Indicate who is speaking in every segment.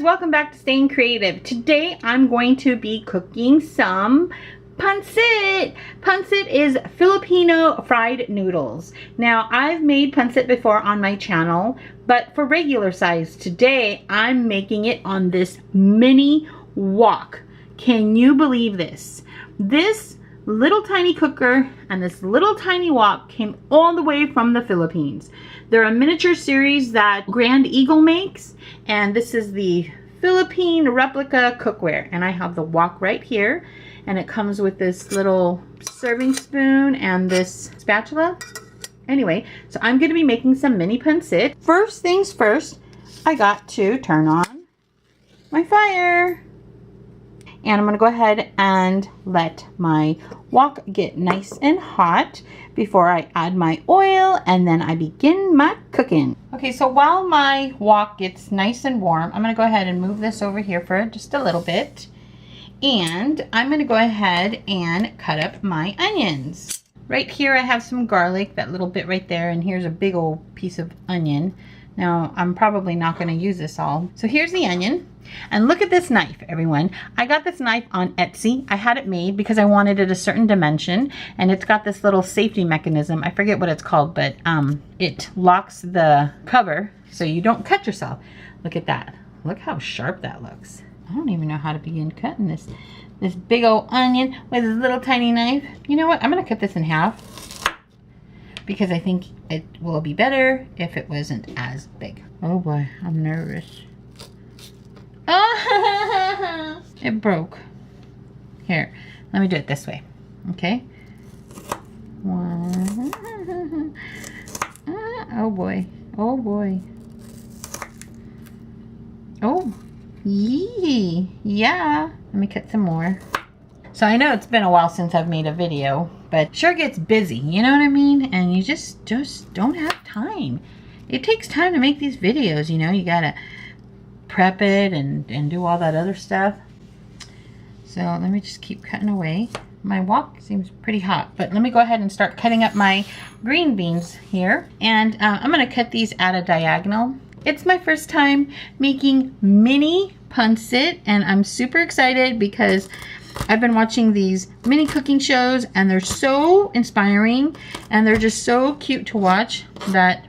Speaker 1: welcome back to Staying Creative. Today I'm going to be cooking some pancit. Pancit is Filipino fried noodles. Now I've made pancit before on my channel, but for regular size. Today I'm making it on this mini wok. Can you believe this? This little tiny cooker and this little tiny wok came all the way from the Philippines. They're a miniature series that Grand Eagle makes, and this is the Philippine replica cookware. And I have the wok right here, and it comes with this little serving spoon and this spatula. Anyway, so I'm going to be making some mini pancit. First things first, I got to turn on my fire. And I'm going to go ahead and let my wok get nice and hot before I add my oil, and then I begin my cooking. Okay, so while my wok gets nice and warm, I'm going to go ahead and move this over here for just a little bit. And I'm going to go ahead and cut up my onions. Right here I have some garlic, that little bit right there, and here's a big old piece of onion. Now, I'm probably not going to use this all. So here's the onion. And look at this knife, everyone. I got this knife on Etsy. I had it made because I wanted it a certain dimension. And it's got this little safety mechanism. I forget what it's called, but it locks the cover so you don't cut yourself. Look at that. Look how sharp that looks. I don't even know how to begin cutting this big old onion with this little tiny knife. You know what? I'm going to cut this in half, because I think it will be better if it wasn't as big. Oh boy, I'm nervous. Oh, it broke. Here, let me do it this way. Okay. One. Oh boy. Oh boy. Oh, yee. Yeah. Let me cut some more. So I know it's been a while since I've made a video, but sure gets busy, you know what I mean? And you just don't have time. It takes time to make these videos, you know. You gotta prep it and do all that other stuff. So let me just keep cutting away. My wok seems pretty hot, but let me go ahead and start cutting up my green beans here. And I'm gonna cut these at a diagonal. It's my first time making mini pancit, and I'm super excited because I've been watching these mini cooking shows, and they're so inspiring, and they're just so cute to watch that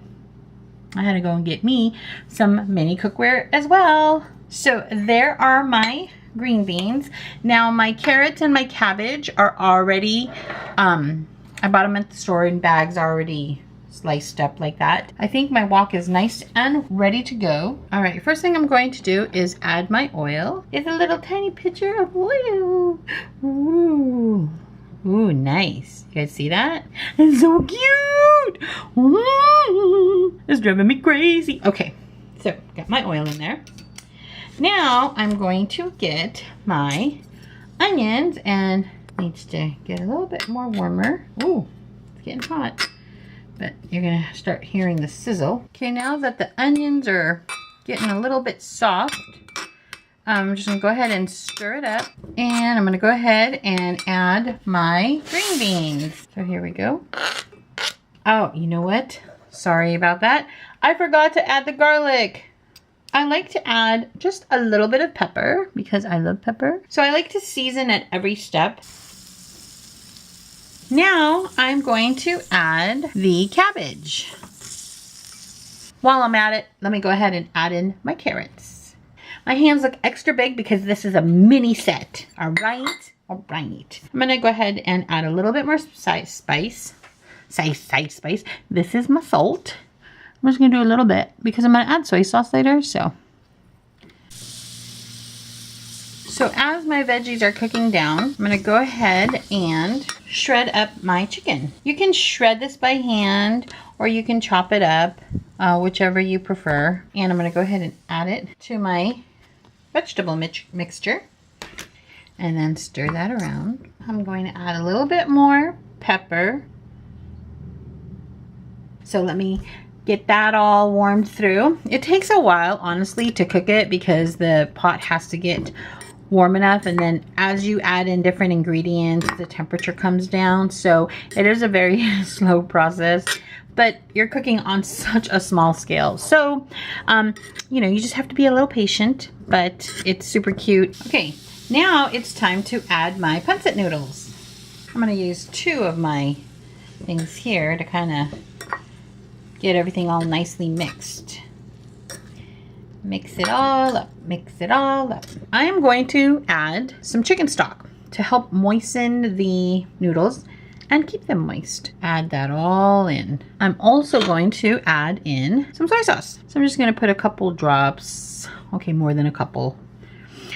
Speaker 1: I had to go and get me some mini cookware as well. So there are my green beans. Now my carrots and my cabbage are already, I bought them at the store in bags already sliced up like that. I think my wok is nice and ready to go. All right, first thing I'm going to do is add my oil. It's a little tiny pitcher of oil. Ooh. Ooh, nice. You guys see that? It's so cute. Ooh, it's driving me crazy. Okay, so got my oil in there. Now I'm going to get my onions, and needs to get a little bit more warmer. Ooh, it's getting hot. But you're going to start hearing the sizzle. Okay, now that the onions are getting a little bit soft, I'm just going to go ahead and stir it up. And I'm going to go ahead and add my green beans. So here we go. Oh, you know what? Sorry about that. I forgot to add the garlic. I like to add just a little bit of pepper because I love pepper. So I like to season at every step. Now I'm going to add the cabbage. While I'm at it, let me go ahead and add in my carrots. My hands look extra big because this is a mini set. All right. All right. I'm going to go ahead and add a little bit more spice. This is my salt. I'm just going to do a little bit because I'm going to add soy sauce later. So as my veggies are cooking down, I'm going to go ahead and shred up my chicken. You can shred this by hand, or you can chop it up, whichever you prefer. And I'm going to go ahead and add it to my vegetable mixture and then stir that around. I'm going to add a little bit more pepper. So let me get that all warmed through. It takes a while, honestly, to cook it because the pot has to get warm enough, and then as you add in different ingredients, the temperature comes down. So it is a very slow process, but you're cooking on such a small scale. So, you know, you just have to be a little patient, but it's super cute. Okay, now it's time to add my pancit noodles. I'm gonna use 2 of my things here to kind of get everything all nicely mixed. Mix it all up, mix it all up. I am going to add some chicken stock to help moisten the noodles and keep them moist. Add that all in. I'm also going to add in some soy sauce. So I'm just gonna put a couple drops, okay, more than a couple.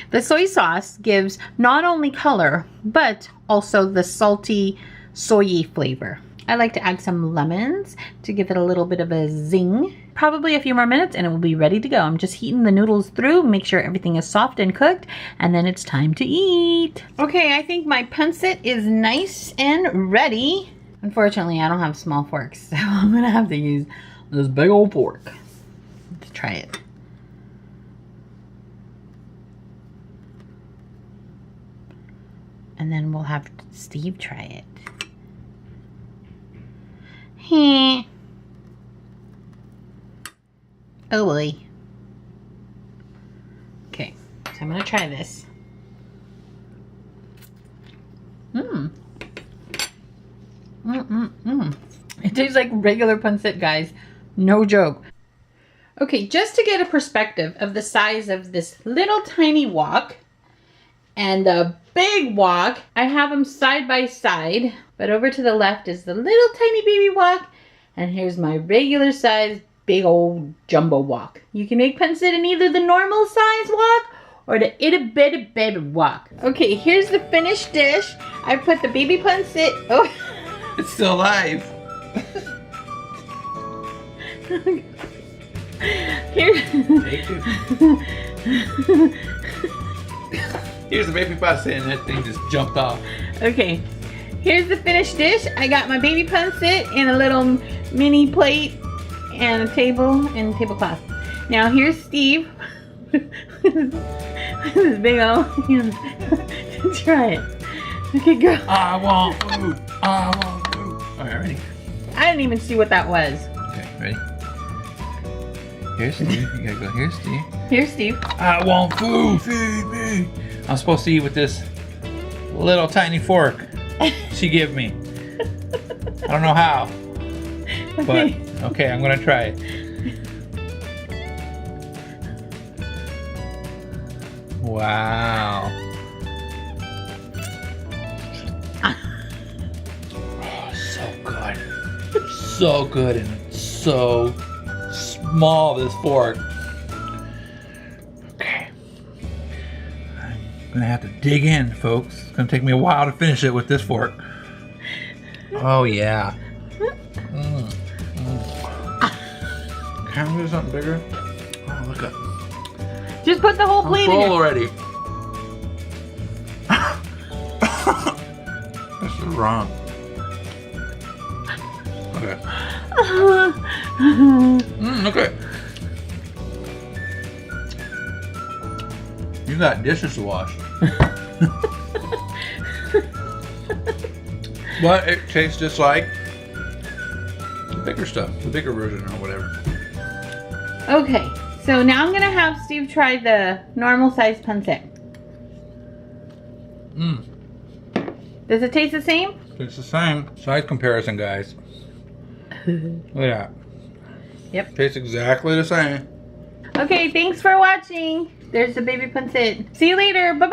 Speaker 1: The soy sauce gives not only color, but also the salty, soy-y flavor. I like to add some lemons to give it a little bit of a zing. Probably a few more minutes and it will be ready to go. I'm just heating the noodles through, make sure everything is soft and cooked, and then it's time to eat. Okay, I think my pancit is nice and ready. Unfortunately, I don't have small forks, so I'm gonna have to use this big old fork. Let's try it. And then we'll have Steve try it. Oh boy. Okay, so I'm gonna try this. It tastes like regular pancit, guys. No joke. Okay, just to get a perspective of the size of this little tiny wok and the big wok, I have them side by side, but over to the left is the little tiny baby wok, and here's my regular size big old jumbo wok. You can make pancit in either the normal size wok or the itty bitty baby wok. Okay, here's the finished dish. I put the baby pancit. Oh,
Speaker 2: it's still alive.
Speaker 1: Here.
Speaker 2: Here's the baby pancit, and that thing just jumped off.
Speaker 1: Okay, here's the finished dish. I got my baby pancit in a little mini plate and a table and tablecloth. Now here's Steve. This big old try it. Okay, go.
Speaker 2: I want food. I want food. All right, ready?
Speaker 1: I didn't even see what that was.
Speaker 2: Okay, ready? Here's Steve. You gotta go. Here's Steve.
Speaker 1: Here's Steve.
Speaker 2: I want food. Feed me. I'm supposed to eat with this little tiny fork she gave me. I don't know how, but okay, I'm gonna try it. Wow. Oh, so good. So good and so small, this fork. Okay. I'm gonna have to dig in, folks. It's gonna take me a while to finish it with this fork. Oh, yeah. Can I do something bigger? Oh, look up.
Speaker 1: Just put the whole plate in.
Speaker 2: I'm full
Speaker 1: here.
Speaker 2: already. This is wrong. Okay. Okay. You got dishes to wash. But it tastes just like the bigger stuff, the bigger version or whatever.
Speaker 1: Okay, so now I'm gonna have Steve try the normal size pancit. Does it taste the same?
Speaker 2: It's the same. Size comparison, guys. Look at that.
Speaker 1: Yep.
Speaker 2: Tastes exactly the same.
Speaker 1: Okay, thanks for watching. There's the baby pancit. See you later. Bye-bye.